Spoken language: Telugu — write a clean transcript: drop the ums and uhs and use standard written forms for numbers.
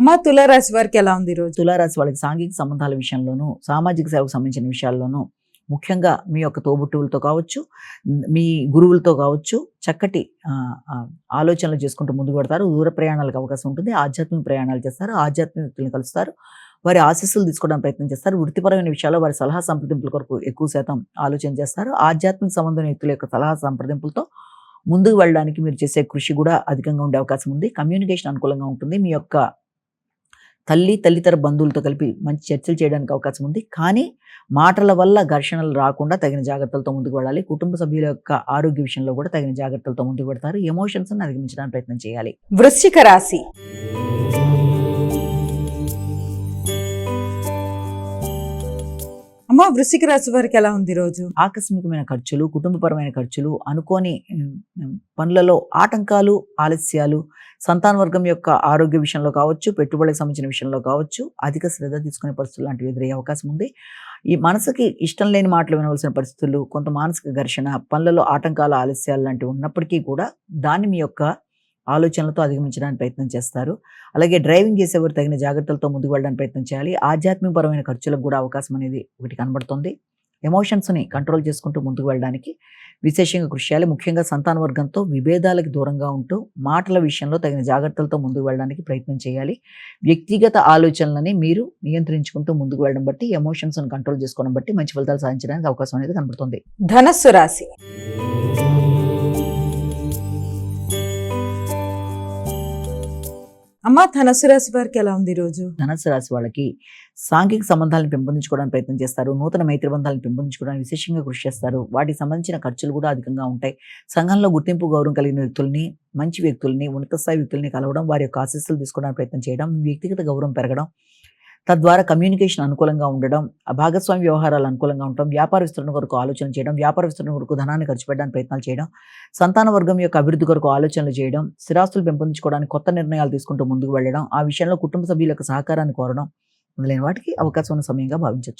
అమ్మ తులారాశి వారికి ఎలా ఉంది ఈరోజు? తులారాశి వాళ్ళకి సాంఘిక సంబంధాల విషయంలోనూ, సామాజిక సేవకు సంబంధించిన విషయాల్లోనూ, ముఖ్యంగా మీ యొక్క తోబుట్టువులతో కావచ్చు, మీ గురువులతో కావచ్చు, చక్కటి ఆలోచనలు చేసుకుంటూ ముందుకు పెడతారు. దూర ప్రయాణాలకు అవకాశం ఉంటుంది. ఆధ్యాత్మిక ప్రయాణాలు చేస్తారు. ఆధ్యాత్మిక వ్యక్తులను కలుస్తారు. వారి ఆశీస్సులు తీసుకోవడానికి ప్రయత్నం చేస్తారు. వృత్తిపరమైన విషయాల్లో వారి సలహా సంప్రదింపుల కొరకు ఎక్కువ శాతం ఆలోచన చేస్తారు. ఆధ్యాత్మిక సంబంధం వ్యక్తుల యొక్క సలహా సంప్రదింపులతో ముందుకు వెళ్ళడానికి మీరు చేసే కృషి కూడా అధికంగా ఉండే అవకాశం ఉంది. కమ్యూనికేషన్ అనుకూలంగా ఉంటుంది. మీ యొక్క తల్లితర బంధువులతో కలిపి మంచి చర్చలు చేయడానికి అవకాశం ఉంది. కానీ మాటల వల్ల ఘర్షణలు రాకుండా తగిన జాగ్రత్తలతో ముందుకు వెళ్ళాలి. కుటుంబ సభ్యుల యొక్క ఆరోగ్య విషయంలో కూడా తగిన జాగ్రత్తలతో ముందుకు పెడతారు. ఎమోషన్స్ అధిగమించడానికి ప్రయత్నం చేయాలి. వృశ్చిక రాశి. అమ్మ వృశ్చిక రాశి వారికి ఎలా ఉంది రోజు? ఆకస్మికమైన ఖర్చులు, కుటుంబపరమైన ఖర్చులు, అనుకోని పనులలో ఆటంకాలు, ఆలస్యాలు, సంతాన వర్గం యొక్క ఆరోగ్య విషయంలో కావచ్చు, పెట్టుబడికి సంబంధించిన విషయంలో కావచ్చు, అధిక శ్రద్ధ తీసుకునే పరిస్థితులు లాంటివి ఎదురయ్యే అవకాశం ఉంది. ఈ మనసుకి ఇష్టం లేని మాటలు వినవలసిన పరిస్థితులు, కొంత మానసిక ఘర్షణ, పనులలో ఆటంకాలు, ఆలస్యాలు లాంటివి ఉన్నప్పటికీ కూడా దాన్ని మీ యొక్క ఆలోచనలతో అధిగమించడానికి ప్రయత్నం చేస్తారు. అలాగే డ్రైవింగ్ చేసేవారు తగిన జాగ్రత్తలతో ముందుకు వెళ్ళడానికి ప్రయత్నం చేయాలి. ఆధ్యాత్మికపరమైన ఖర్చులకు కూడా అవకాశం అనేది ఒకటి కనబడుతుంది. ఎమోషన్స్ని కంట్రోల్ చేసుకుంటూ ముందుకు వెళ్ళడానికి విశేషంగా కృషి చేయాలి. ముఖ్యంగా సంతాన వర్గంతో విభేదాలకు దూరంగా ఉంటూ మాటల విషయంలో తగిన జాగ్రత్తలతో ముందుకు వెళ్ళడానికి ప్రయత్నం చేయాలి. వ్యక్తిగత ఆలోచనలని మీరు నియంత్రించుకుంటూ ముందుకు వెళ్ళడం బట్టి, ఎమోషన్స్ని కంట్రోల్ చేసుకోవడం బట్టి మంచి ఫలితాలు సాధించడానికి అవకాశం అనేది కనబడుతుంది. ధనస్సు రాశి. అమ్మ ధనస్సు రాశి వారికి ఎలా ఉంది ఈరోజు? ధనస్సు రాశి వాళ్ళకి సాంఘిక సంబంధాలను పెంపొందించుకోవడానికి ప్రయత్నం చేస్తారు. నూతన మైత్రి బంధాలను పెంపొందించుకోవడానికి విశేషంగా కృషి చేస్తారు. వాటికి సంబంధించిన ఖర్చులు కూడా అధికంగా ఉంటాయి. సంఘంలో గుర్తింపు, గౌరవం కలిగిన వ్యక్తుల్ని, మంచి వ్యక్తుల్ని, ఉన్నత స్థాయి వ్యక్తుల్ని కలవడం, వారి యొక్క ఆశీస్సులు తీసుకోవడానికి ప్రయత్నం చేయడం, వ్యక్తిగత గౌరవం పెరగడం, తద్వారా కమ్యూనికేషన్ అనుకూలంగా ఉండడం, భాగస్వామ్య వ్యవహారాలు అనుకూలంగా ఉండడం, వ్యాపార విస్తరణ కొరకు ఆలోచన చేయడం, వ్యాపార విస్తరణ కొరకు ధనాన్ని ఖర్చు పెట్టడానికి ప్రయత్నాలు చేయడం, సంతాన వర్గం యొక్క అభివృద్ధి కొరకు ఆలోచనలు చేయడం, స్థిరాస్తులు పెంపొందించుకోవడానికి కొత్త నిర్ణయాలు తీసుకుంటూ ముందుకు వెళ్ళడం, ఆ విషయంలో కుటుంబ సభ్యుల యొక్క సహకారాన్ని కోరడం మొదలైన వాటికి అవకాశం ఉన్న సమయంగా భావించవచ్చు.